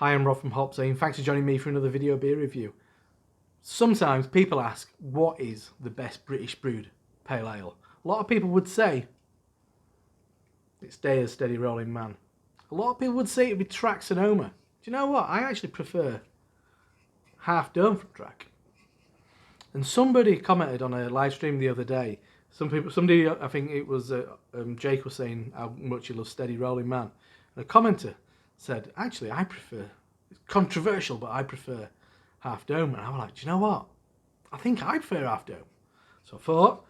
Hi, I'm Rob from HopZine. Thanks for joining me for another video beer review. Sometimes people ask, what is the best British brewed pale ale? A lot of people would say it's Deya's Steady Rolling Man. A lot of people would say it would be Track Sonoma. Do you know what? I actually prefer Half Dome from Track. And somebody commented on a live stream the other day. Somebody, I think it was Jake, was saying how much he loves Steady Rolling Man. And a commenter said, actually, I prefer, it's controversial, but I prefer Half Dome. And I was like, do you know what? I think I prefer Half Dome. So I thought,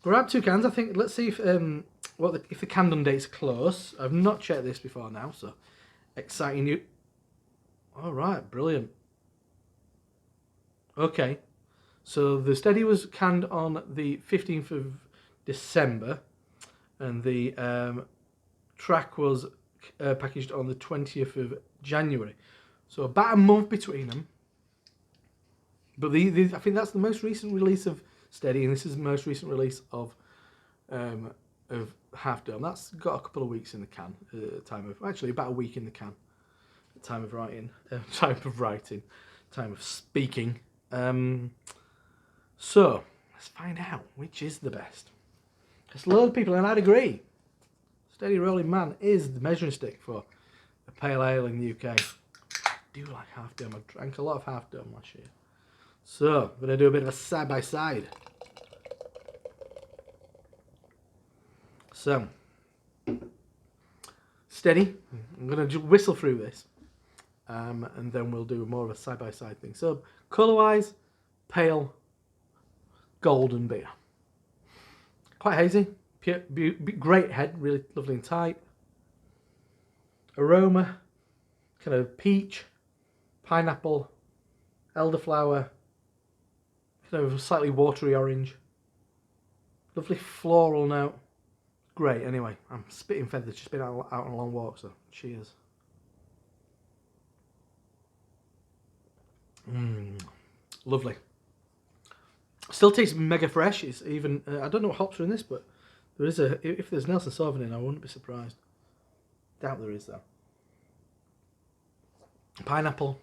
grab 2 cans. I think, let's see if if the can done date's close. I've not checked this before now, so exciting you. All right, brilliant. Okay, so the Steady was canned on the 15th of December, and the Track was packaged on the 20th of January. So about a month between them. But I think that's the most recent release of Steady, and this is the most recent release of Half Dome. That's got a couple of weeks in the can. Actually about a week in the can. Time of writing, time of speaking. So let's find out which is the best. There's a lot of people, and I'd agree, Steady Rolling Man is the measuring stick for a pale ale in the UK. I do like Half Dome. I drank a lot of Half Dome last year. So I'm going to do a bit of a side by side. So Steady, I'm going to just whistle through this, and then we'll do more of a side by side thing. So colour wise, pale golden beer, quite hazy, pure, great head, really lovely and tight. Aroma, kind of peach, pineapple, elderflower, kind of slightly watery orange, lovely floral note. Great. Anyway, I'm spitting feathers, just been out on a long walk, so cheers. Lovely. Still tastes mega fresh. It's even, I don't know what hops are in this, but there is if there's Nelson Sauvignon, I wouldn't be surprised. Doubt there is though. Pineapple,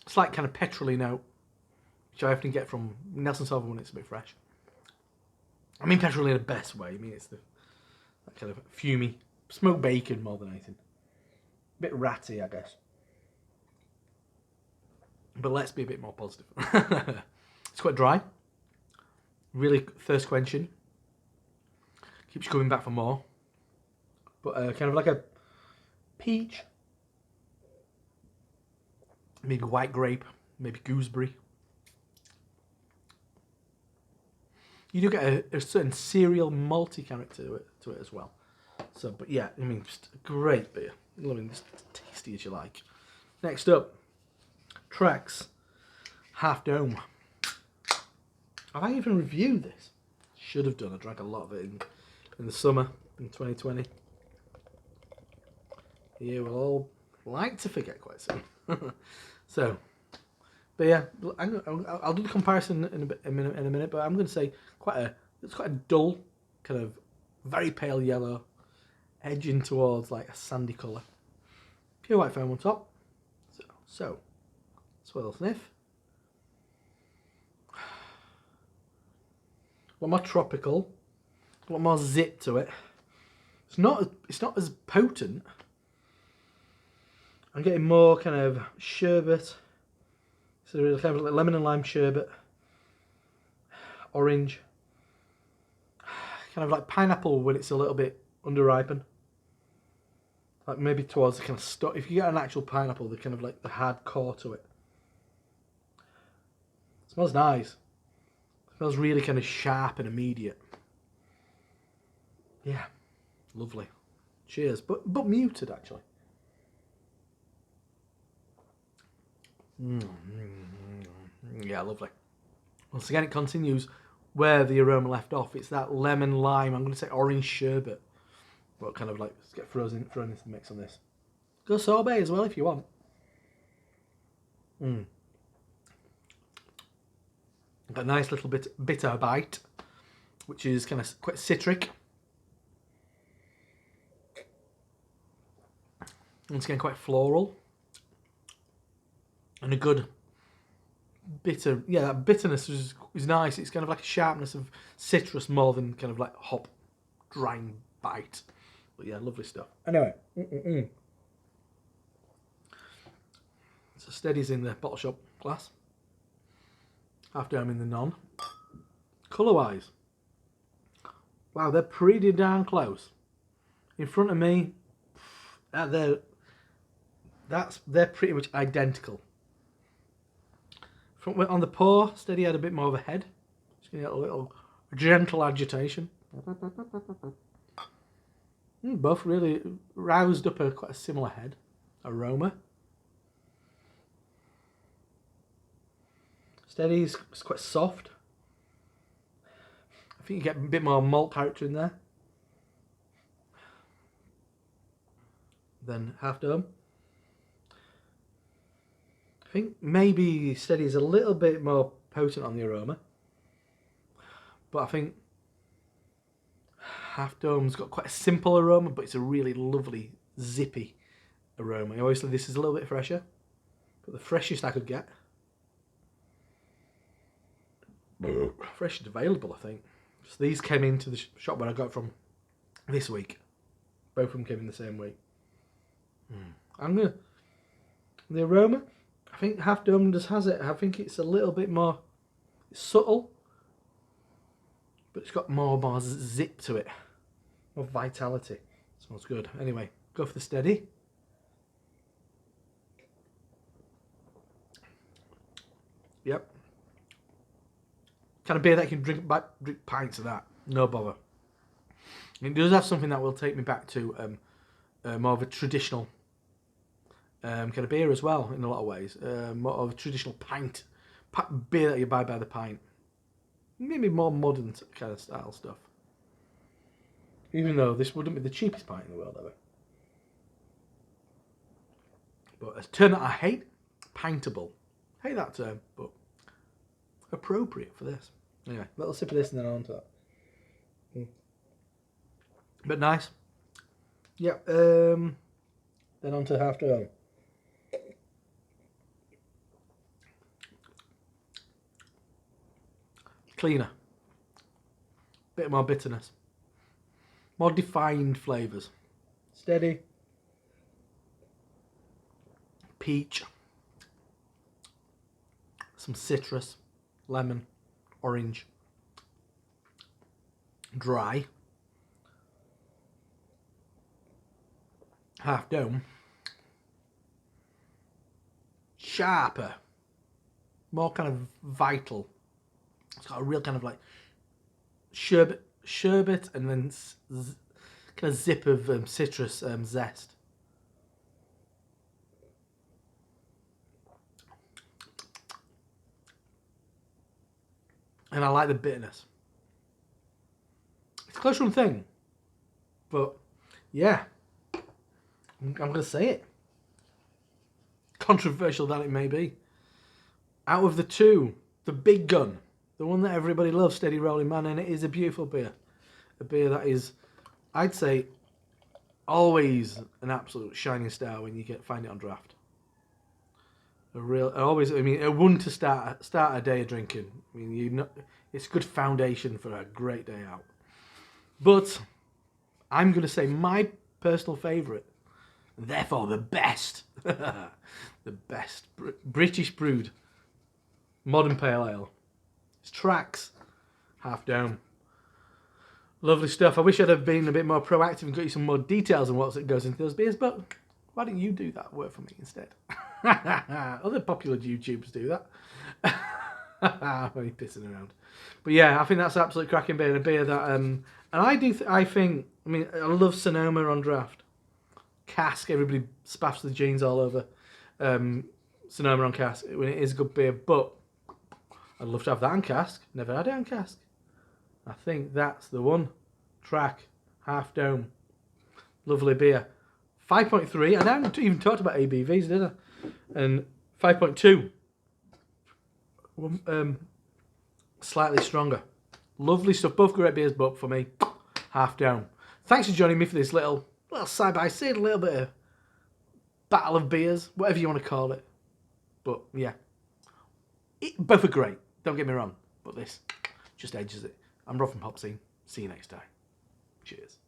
slight kind of petrol-y note, which I often get from Nelson Sauvignon when it's a bit fresh. I mean petrol in the best way. I mean it's that kind of fumey, smoked bacon more than anything. A bit ratty, I guess. But let's be a bit more positive. It's quite dry. Really thirst quenching. Keeps you coming back for more. But kind of like a peach, maybe white grape, maybe gooseberry. You do get a certain cereal malty character to it as well. So, but yeah, I mean, just a great beer. I mean, as tasty as you like. Next up, Track's Half Dome. Have I even reviewed this? Should have done. I drank a lot of it in the summer in 2020. You will all like to forget quite soon. So, but yeah, I'll do the comparison in a minute. But I'm going to say it's quite a dull, kind of very pale yellow, edging towards like a sandy colour. Pure white foam on top. So swirl sniff. A lot more tropical, a lot more zip to it. It's not as potent. I'm getting more kind of sherbet. So really kind of like lemon and lime sherbet, orange, kind of like pineapple when it's a little bit underripened. Like maybe towards the kind of stuff. If you get an actual pineapple, the kind of like the hard core to it. It smells nice. It smells really kind of sharp and immediate. Yeah, lovely. Cheers, but muted actually. Yeah, lovely. Once again, it continues where the aroma left off. It's that lemon lime. I'm going to say orange sherbet. But kind of like get thrown into the mix on this. Go sorbet as well if you want. Got a nice little bit bitter bite, which is kind of quite citric. Once again, quite floral. and a good bitter. Yeah, that bitterness is nice. It's kind of like a sharpness of citrus more than kind of like hop drying bite. But yeah, lovely stuff. Anyway, so Steady's in the bottle shop glass. Half Dome in the non. Colour wise, wow, they're pretty darn close. In front of me, they're pretty much identical. On the pour, Steady had a bit more of a head. Just gonna get a little gentle agitation. Both really roused up quite a similar head aroma. Steady's quite soft. I think you get a bit more malt character in there than Half Dome. I think maybe Steady's a little bit more potent on the aroma, but I think Half Dome's got quite a simple aroma, but it's a really lovely, zippy aroma. Obviously, this is a little bit fresher, but the freshest I could get. Freshest available, I think. So these came into the shop where I got from this week. Both of them came in the same week. The aroma, I think Half Dome just has it. I think it's a little bit more subtle, but it's got more zip to it, more vitality. Smells good. Anyway, go for the Steady. Yep. Kind of beer that you can drink pints of that, no bother. It does have something that will take me back to more of a traditional kind of beer as well, in a lot of ways. More of a traditional pint beer that you buy by the pint. Maybe more modern kind of style stuff. Even though this wouldn't be the cheapest pint in the world ever. But a term that I hate, pintable. Hate that term, but appropriate for this. Anyway, little sip of this and then on to that. But nice. Yeah, then on to Half Dome. Cleaner. Bit more bitterness. More defined flavours. Steady. Peach. Some citrus. Lemon. Orange. Dry. Half Dome. Sharper. More kind of vital. It's got a real kind of like sherbet and then kind of zip of citrus zest. And I like the bitterness. It's a close run thing. But yeah, I'm going to say it. Controversial that it may be. Out of the two, the big gun, the one that everybody loves, Steady Rolling Man, and it is a beautiful beer. A beer that is, I'd say, always an absolute shining star when you find it on draft. A one to start a day of drinking. I mean, it's a good foundation for a great day out. But I'm going to say my personal favourite, therefore the best, the best British brewed modern pale ale. It's Tracks Half Dome. Lovely stuff. I wish I'd have been a bit more proactive and got you some more details on what goes into those beers, but why don't you do that work for me instead? Other popular YouTubers do that. Very pissing around. But yeah, I think that's absolutely cracking beer. A beer that, and I love Sonoma on draft. Cask, everybody spaffs the jeans all over. Sonoma on cask, when it is a good beer, but I'd love to have that on cask. Never had it on cask. I think that's the one. Track, Half Dome. Lovely beer. 5.3. I haven't even talked about ABVs, did I? And 5.2. Slightly stronger. Lovely stuff. Both great beers, but for me, Half Dome. Thanks for joining me for this little side by side, a little bit of battle of beers, whatever you want to call it. But yeah, both are great. Don't get me wrong, but this just edges it. I'm Rob from HopZine. See you next time. Cheers.